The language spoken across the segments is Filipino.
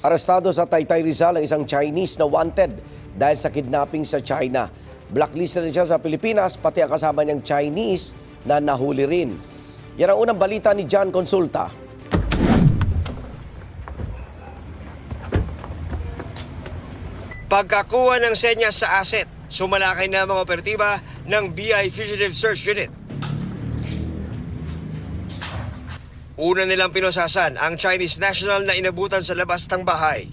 Arestado sa Taytay Rizal ang isang Chinese na wanted dahil sa kidnapping sa China. Blacklisted na siya sa Pilipinas, pati ang kasama niyang Chinese na nahuli rin. Yan ang unang balita ni John Consulta. Pagkakuha ng senyas sa asset, sumalakay na mga operatiba ng BI Fugitive Search Unit. Una nilang pinosasan ang Chinese national na inabutan sa labas ng bahay.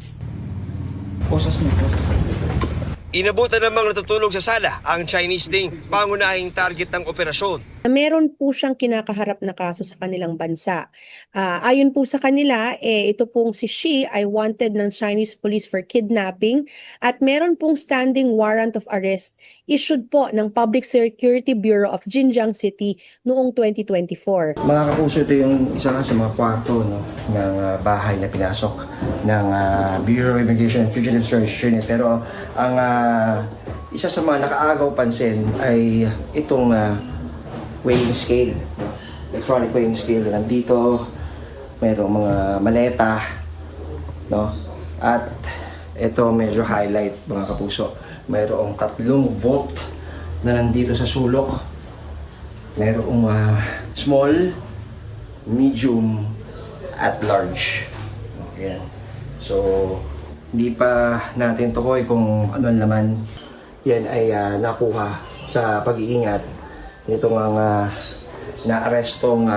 Inabutan namang natutulog sa sala ang Chinese ding pangunahing target ng operasyon. Meron po siyang kinakaharap na kaso sa kanilang bansa. Ayon po sa kanila, ito pong si Shi ay wanted ng Chinese police for kidnapping at meron pong standing warrant of arrest issued po ng Public Security Bureau of Jinjiang City noong 2024. Mga kapuso, ito yung isa sa mga kwarto ng bahay na pinasok ng Bureau of Immigration and Fugitive Search Unit. Pero ang isa sa mga nakaagaw pansin ay itong weighing scale, electronic weighing scale na nandito, mayroong mga maleta, no? At ito medyo highlight mga kapuso, mayroong 3 volt na nandito sa sulok, mayroong small, medium, at large. Ayan. So, hindi pa natin tukoy kung ano naman yan ay nakuha sa pag-iingat nitong ang naarestong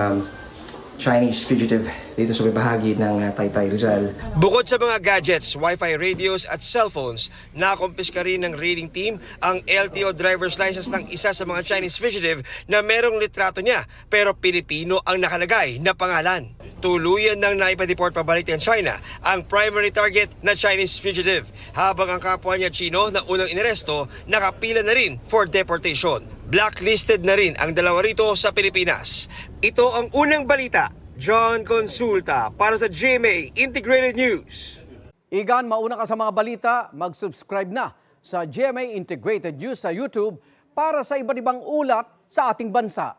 Chinese fugitive dito sa bahagi ng Taytay Rizal. Bukod sa mga gadgets, wifi radios at cellphones, nakumpiska rin ng raiding team ang LTO driver's license ng isa sa mga Chinese fugitive na merong litrato niya pero Pilipino ang nakalagay na pangalan. Tuluyan ng naipa-deport pabalik ng China ang primary target na Chinese fugitive, habang ang kapwa niya Chino na unang inaresto nakapila na rin for deportation. Blacklisted na rin ang dalawa rito sa Pilipinas. Ito ang unang balita. John Consulta para sa GMA Integrated News. Igan, mauna ka sa mga balita, mag-subscribe na sa GMA Integrated News sa YouTube para sa iba't ibang ulat sa ating bansa.